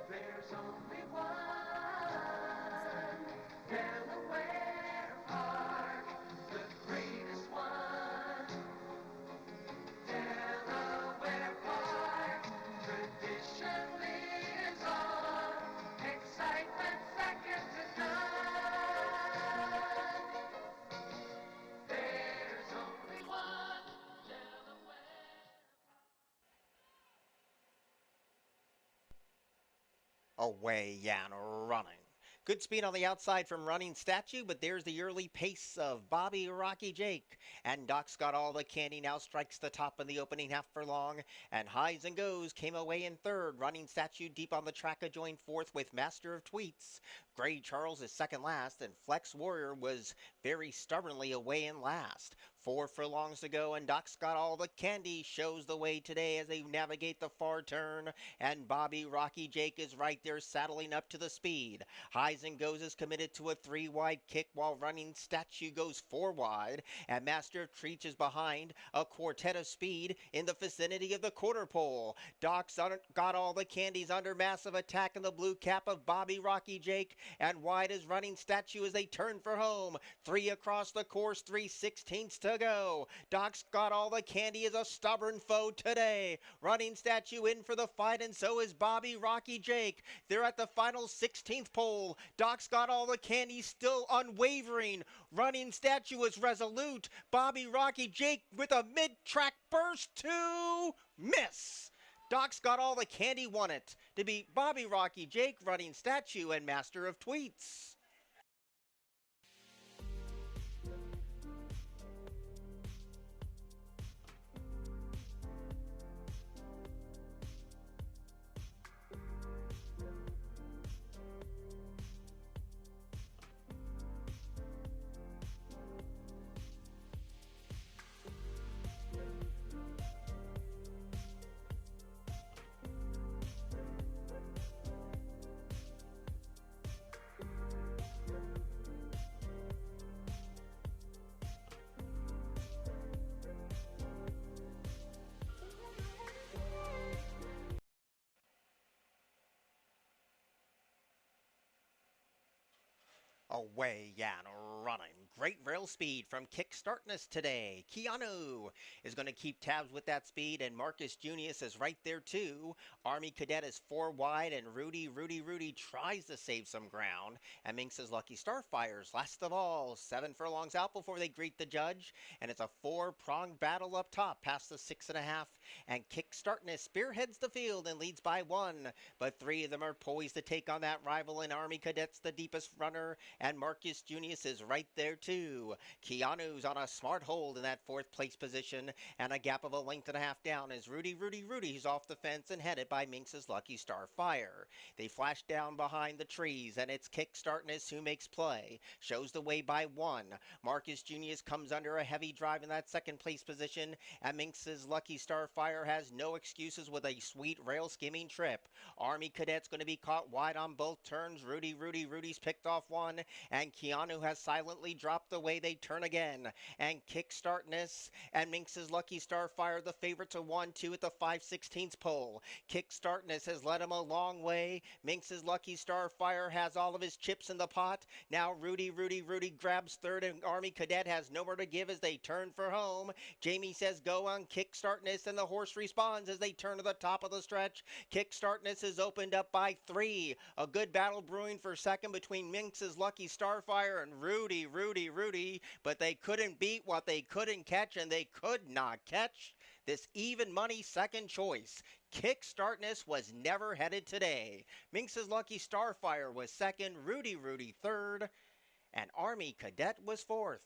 There's only one Delaware Park, the greatest one. Delaware Park, tradition lives on, excitement second to none. There's only one Delaware. Away and running. Good speed on the outside from running statue, but there's the early pace of Bobby Rocky Jake. And Doc's got all the candy now strikes the top in the opening half furlong. And highs and goes came away in third. Running statue deep on the track joined fourth with Master of Tweets. Gray Charles is second last, and Flex Warrior was very stubbornly away in last. 4 furlongs to go, and Doc's got all the candy. Shows the way today as they navigate the far turn. And Bobby Rocky Jake is right there saddling up to the speed. Highs and Goes is committed to a 3-wide kick while Running Statue goes 4 wide. And Master of Treats is behind a quartet of speed in the vicinity of the quarter pole. Doc's got all the candies under massive attack in the blue cap of Bobby Rocky Jake. And wide is Running Statue as they turn for home. 3 across the course, 3/16 to go. Doc's got all the candy as a stubborn foe today. Running Statue in for the fight, and so is Bobby Rocky Jake. They're at the final 16th pole. Doc's got all the candy, still unwavering. Running Statue is resolute. Bobby Rocky Jake with a mid-track burst to miss. Doc's got all the candy, won it to beat Bobby Rocky Jake, Running Statue, and Master of Tweets. Away and running. Great rail speed from Kickstartness today. Keanu is going to keep tabs with that speed, and Marcus Junius is right there too. Army Cadet is 4 wide, and Rudy tries to save some ground. And Minx's Lucky Starfire's last of all. 7 furlongs out before they greet the judge, and it's a 4-pronged battle up top past the 6.5. And Kickstartness spearheads the field and leads by 1, but 3 of them are poised to take on that rival, and Army Cadet's the deepest runner, and Marcus Junius is right there too. Keanu's on a smart hold in that 4th place position, and a gap of a length and a half down as Rudy's off the fence and headed by Minx's Lucky Starfire. They flash down behind the trees, and it's Kickstartness who makes play. Shows the way by 1. Marcus Junius comes under a heavy drive in that 2nd place position, and Minx's Lucky Starfire has no excuses with a sweet rail skimming trip. Army Cadet's going to be caught wide on both turns. Rudy's picked off 1, and Keanu has silently dropped away. They turn again, and Kickstartness and Minx's Lucky Starfire, the favorite to 1-2 at the 5/16 pole. Kickstartness has led him a long way. Minx's Lucky Starfire has all of his chips in the pot. Now Rudy grabs 3rd, and Army Cadet has nowhere to give as they turn for home. Jamie says go on Kickstartness, and the horse responds as they turn to the top of the stretch. Kickstartness is opened up by 3. A good battle brewing for 2nd between Minx's Lucky Starfire and Rudy, but they couldn't beat what they couldn't catch, and they could not catch this even money 2nd choice. Kickstartness was never headed today. Minx's Lucky Starfire was 2nd, Rudy 3rd, and Army Cadet was 4th.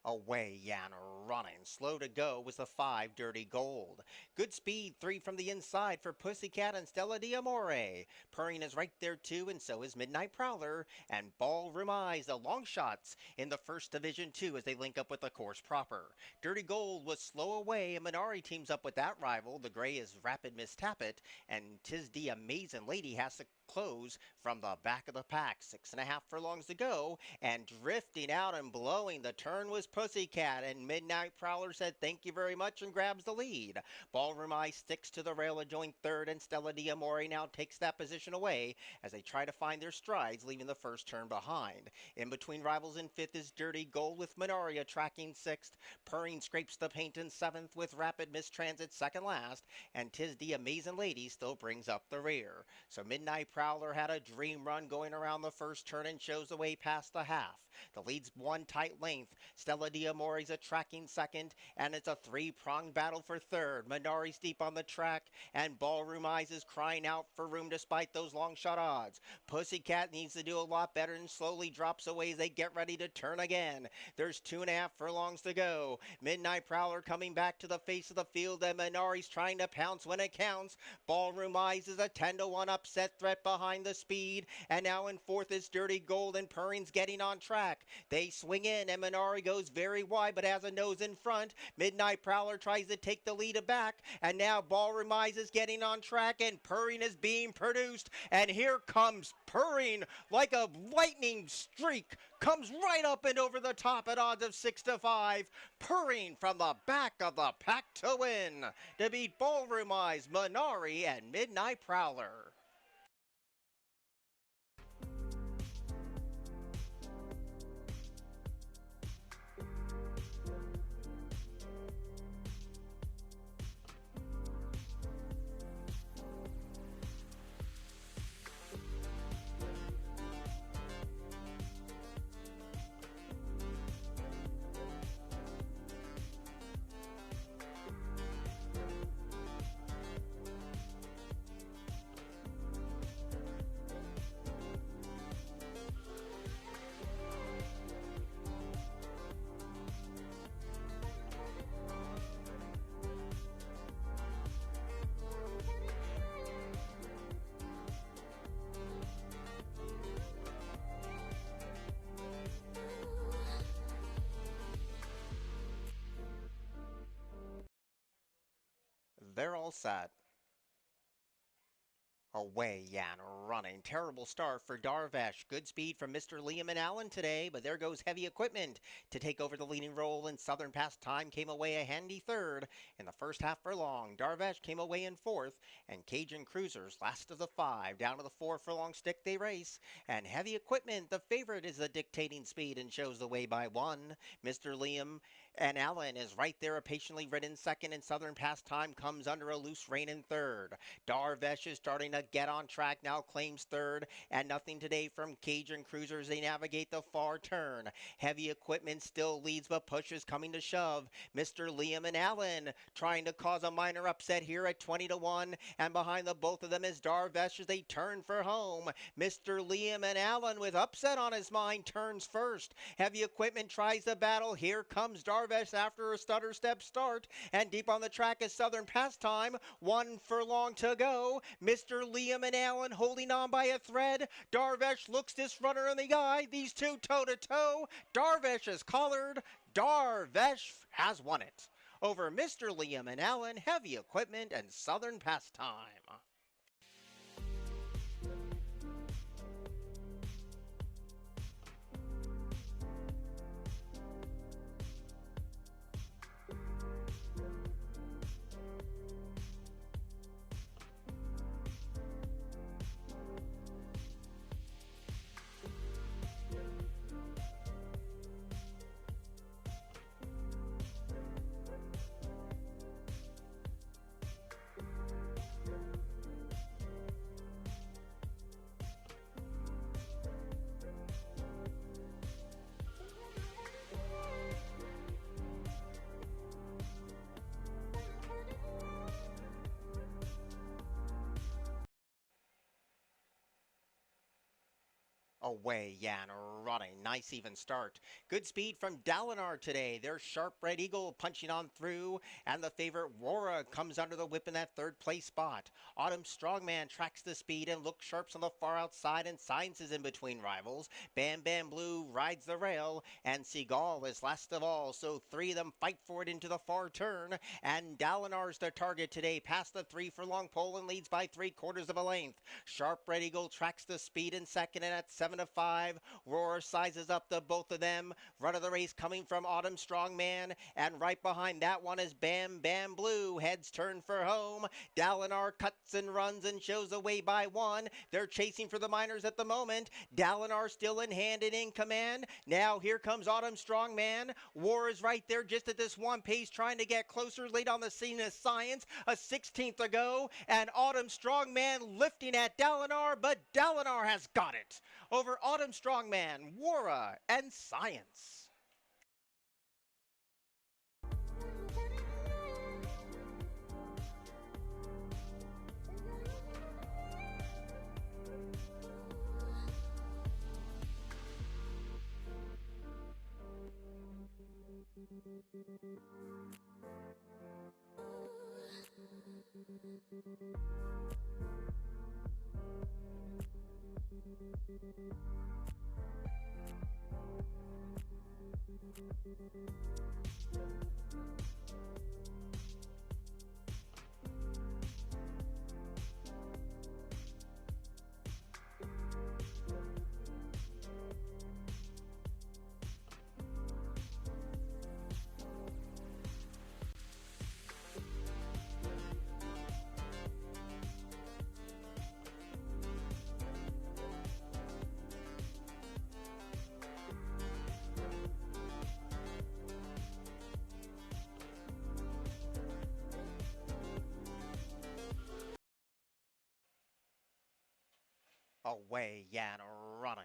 Away and running. Slow to go was the 5 Dirty Gold. Good speed, 3 from the inside for Pussycat and Stella D'Amore. Purring is right there too, and so is Midnight Prowler. And Ballroom Eyes, the long shots in the first division too as they link up with the course proper. Dirty Gold was slow away, and Minari teams up with that rival. The gray is Rapid Miss Tappet, and Tis the Amazing Lady has to close from the back of the pack. 6.5 furlongs to go, and drifting out and blowing the turn was Pussycat, and Midnight Prowler said thank you very much and grabs the lead. Ballroom Eye sticks to the rail a joint third, and Stella D'Amore now takes that position away as they try to find their strides, leaving the first turn behind. In between rivals in fifth is Dirty Gold with Minaria tracking sixth. Purring scrapes the paint in seventh with Rapid Miss Transit second last, and Tis the Amazing Lady still brings up the rear. So Midnight Prowler had a dream run going around the first turn and shows the way past the half. The lead's one tight length. Stella D'Amore's a tracking second, and it's a three-pronged battle for third. Minari's deep on the track, and Ballroom Eyes is crying out for room despite those long shot odds. Pussycat needs to do a lot better and slowly drops away as they get ready to turn again. There's 2.5 furlongs to go. Midnight Prowler coming back to the face of the field, and Minari's trying to pounce when it counts. Ballroom Eyes is a 10-1 upset threat behind the speed, and now in fourth is Dirty Gold, and Purring's getting on track. They swing in, and Minari goes very wide but has a nose in front. Midnight Prowler tries to take the lead back, and now Ballroom Eyes is getting on track, and Purring is being produced, and here comes Purring like a lightning streak, comes right up and over the top at odds of 6-5. Purring from the back of the pack to win, to beat Ballroom Eyes, Minari, and Midnight Prowler. They're all set. Away and running. Terrible start for Darvesh. Good speed from Mr. Liam and Allen today, but there goes Heavy Equipment to take over the leading role, and Southern Pastime came away a handy third in the first half furlong. Darvesh came away in fourth, and Cajun Cruisers, last of the 5, down to the 4 furlong stick they race, and Heavy Equipment, the favorite, is the dictating speed and shows the way by 1. Mr. Liam and Allen is right there, patiently ridden second, and Southern Pastime comes under a loose rein in third. Darvesh is starting to get on track now, claims third, and nothing today from Cajun Cruisers. They navigate the far turn. Heavy Equipment still leads, but push is coming to shove. Mr. Liam and Allen trying to cause a minor upset here at 20-1, and behind the both of them is Darvesh as they turn for home. Mr. Liam and Allen, with upset on his mind, turns first. Heavy Equipment tries the battle. Here comes Darvesh after a stutter step start, and deep on the track is Southern Pastime. 1 furlong to go. Mr. Liam and Allen holding on by a thread. Darvesh looks this runner in the eye. These two toe-to-toe. Darvesh is collared. Darvesh has won it over Mr. Liam and Allen, Heavy Equipment, and Southern Pastime. Away, Yan, running. Nice even start. Good speed from Dalinar today. Their sharp red eagle punching on through, and the favorite Wara comes under the whip in that third place spot. Autumn Strongman tracks the speed and looks sharps on the far outside, and Science is in between rivals. Bam Bam Blue rides the rail, and Seagal is last of all, so three of them fight for it into the far turn, and Dalinar's the target today, past the 3 furlong pole and leads by 3/4 of a length. Sharp Red Eagle tracks the speed in second, and at 7-5, Roar sizes up the both of them. Run of the race coming from Autumn Strongman, and right behind that one is Bam Bam Blue. Heads turn for home. Dalinar cuts and runs and shows the way by 1. They're chasing for the minors at the moment. Dalinar still in hand and in command. Now here comes Autumn Strongman. War is right there just at this one pace, trying to get closer. Late on the scene is Science, a 16th to go, and Autumn Strongman lifting at Dalinar, but Dalinar has got it over Autumn Strongman, Wara, and Science. Away, Yan, running.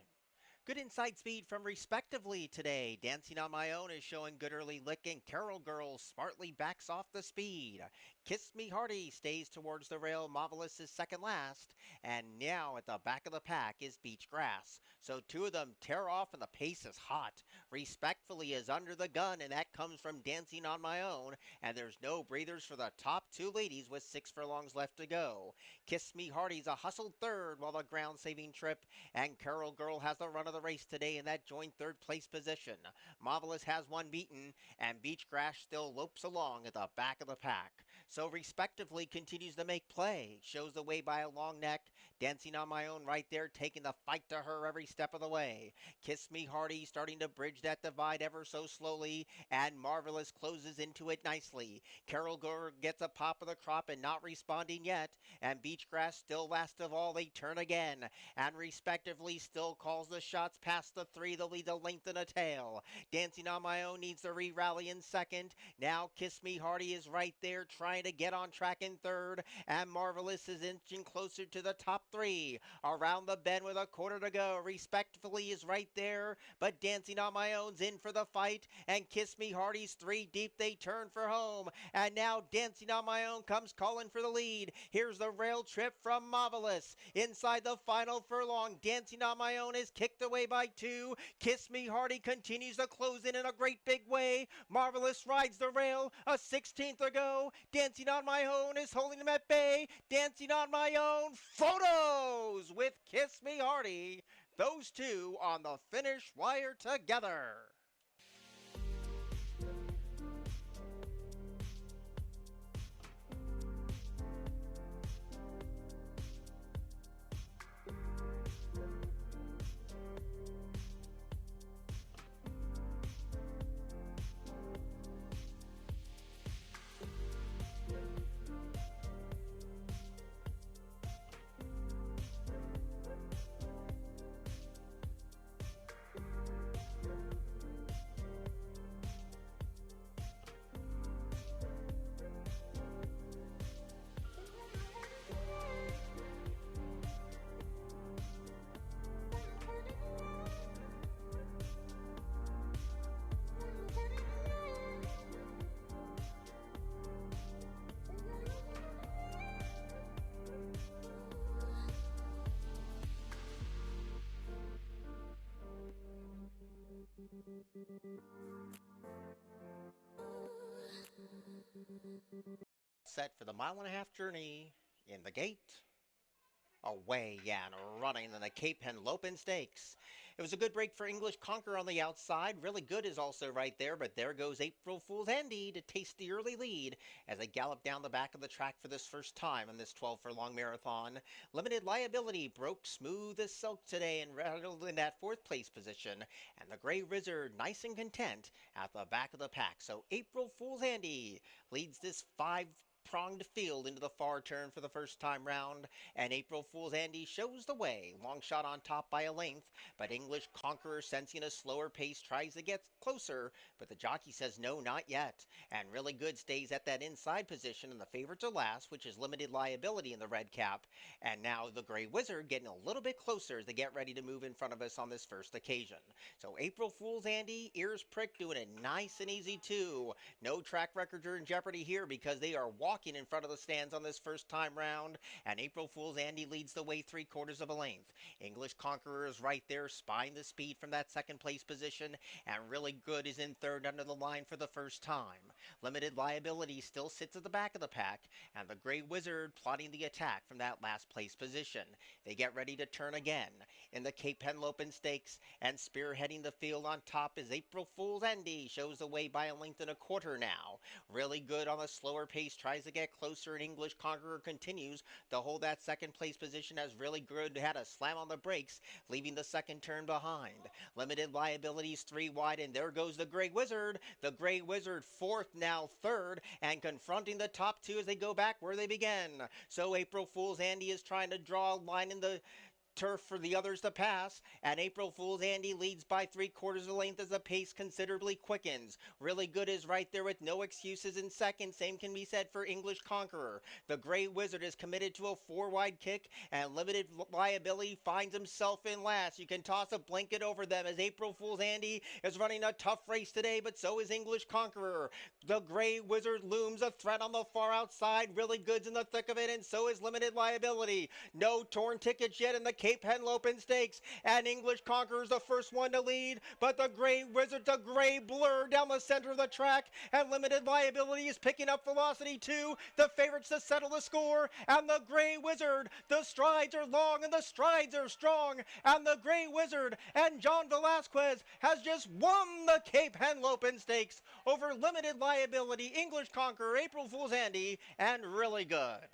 Good inside speed from respectively today. Dancing on My Own is showing good early lick, and Carol Girl smartly backs off the speed. Kiss Me Hearty stays towards the rail. Marvelous is second last. And now at the back of the pack is Beach Grass. So two of them tear off and the pace is hot. Respectfully is under the gun, and that comes from Dancing on My Own. And there's no breathers for the top two ladies with 6 furlongs left to go. Kiss Me Hearty's a hustled third, while the ground saving Trip and Carol Girl has the run of the race today in that joint third place position. Marvelous has one beaten, and Beach Grass still lopes along at the back of the pack. So respectively continues to make play. Shows the way by a long neck. Dancing on My Own right there, taking the fight to her every step of the way. Kiss Me Hearty starting to bridge that divide ever so slowly, and Marvelous closes into it nicely. Carol Girl gets a pop of the crop and not responding yet, and Beach Grass still last of all. They turn again, and respectively still calls the shots past the 3. They'll lead a length and a tail. Dancing on My Own needs to re-rally in second. Now Kiss Me Hearty is right there trying to get on track in third, and Marvelous is inching closer to the top 3. Around the bend with a quarter to go. Respectfully is right there, but Dancing on My Own's in for the fight, and Kiss Me Hearty's 3 deep. They turn for home, and now Dancing on My Own comes calling for the lead. Here's the rail trip from Marvelous. Inside the final furlong, Dancing on My Own is kicked away by 2. Kiss Me Hearty continues to close in a great big way. Marvelous rides the rail, a 16th to go. Dancing on My Own is holding him at bay. Dancing on My Own photos with Kiss Me Hearty. Those two on the finish wire together. Set for the mile-and-a-half journey in the gate. Away and running in the Cape Henlopen Stakes. It was a good break for English Conquer on the outside. Really Good is also right there, but there goes April Fool's Andy to taste the early lead as they gallop down the back of the track for this first time in this 12-furlong marathon. Limited Liability broke smooth as silk today and rattled in that fourth place position, and the Gray Wizard nice and content at the back of the pack. So April Fool's Andy leads this five-pronged field into the far turn for the first time round, and April Fool's Andy shows the way. Long shot on top by a length, but English Conqueror, sensing a slower pace, tries to get closer, but the jockey says no, not yet. And Really Good stays at that inside position, and the favorite to last, which is Limited Liability in the red cap. And now the Gray Wizard getting a little bit closer as they get ready to move in front of us on this first occasion. So April Fool's Andy, ears pricked, doing it nice and easy too. No track records are in jeopardy here because they are walking in front of the stands on this first time round, and April Fool's Andy leads the way 3/4 of a length. English Conqueror is right there, spying the speed from that second place position, and Really Good is in third under the line for the first time. Limited Liability still sits at the back of the pack, and the Gray Wizard plotting the attack from that last place position. They get ready to turn again in the Cape Henlopen Stakes, and spearheading the field on top is April Fool's Andy, shows the way by a length and a quarter now. Really Good on a slower pace tries to get closer, and English Conqueror continues to hold that second place position as Really Good had a slam on the brakes, leaving the second turn behind. Limited Liabilities 3 wide, and there goes the Gray Wizard. The Gray Wizard fourth, now third, and confronting the top two as they go back where they began. So April Fool's Andy is trying to draw a line in the turf for the others to pass, and April Fool's Andy leads by 3/4 of a length as the pace considerably quickens. Really Good is right there with no excuses in second. Same can be said for English Conqueror. The Gray Wizard is committed to a 4-wide kick, and Limited Liability finds himself in last. You can toss a blanket over them as April Fool's Andy is running a tough race today, but so is English Conqueror. The Gray Wizard looms a threat on the far outside. Really Good's in the thick of it, and so is Limited Liability. No torn tickets yet in the Cape Henlopen Stakes, and English Conqueror is the first one to lead, but the Gray Wizard's a gray blur down the center of the track, and Limited Liability is picking up velocity too. The favorites to settle the score, and the Gray Wizard, the strides are long and the strides are strong, and the Gray Wizard and John Velasquez has just won the Cape Henlopen Stakes over Limited Liability, English Conqueror, April Fool's Andy, and Really Good.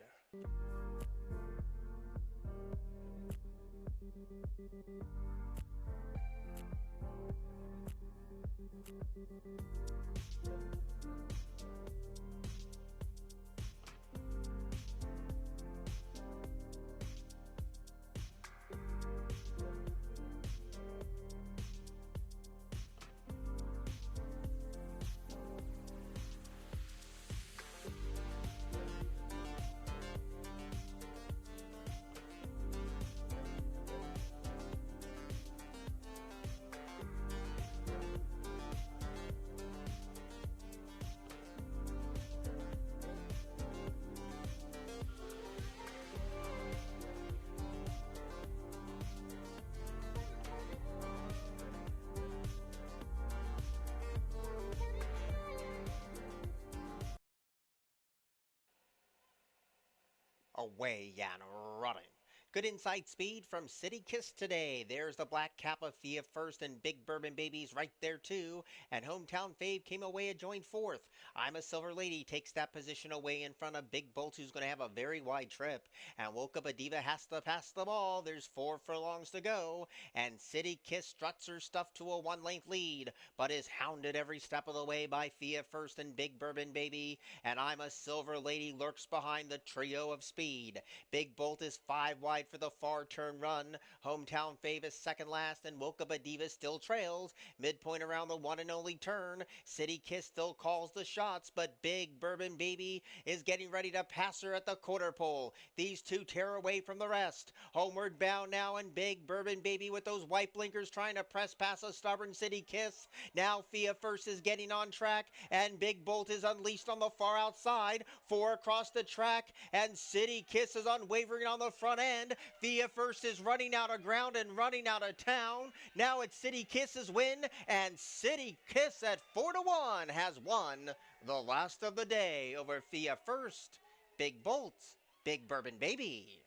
Away and running. Good inside speed from City Kiss today. There's the black cap of Fia first, and Big Bourbon Baby's right there too. And Hometown Fave came away a joint fourth. I'm a Silver Lady takes that position away in front of Big Bolt, who's going to have a very wide trip. And Woke Up a Diva has to pass the ball. There's 4 furlongs to go. And City Kiss struts her stuff to a 1-length lead, but is hounded every step of the way by Fia first and Big Bourbon Baby. And I'm a Silver Lady lurks behind the trio of speed. Big Bolt is 5 wide for the far turn run. Hometown Fave is second last, and Woke Up a Diva still trails. Midpoint around the one and only turn. City Kiss still calls the shots, but Big Bourbon Baby is getting ready to pass her at the quarter pole. These two tear away from the rest. Homeward bound now, and Big Bourbon Baby with those white blinkers trying to press past a stubborn City Kiss. Now Fia first is getting on track, and Big Bolt is unleashed on the far outside. 4 across the track, and City Kiss is unwavering on the front end. Fia first is running out of ground and running out of town. Now it's City Kiss's win, and City Kiss at 4-1 has won The last of the day over FIA First. Big Bolts, Big Bourbon Baby.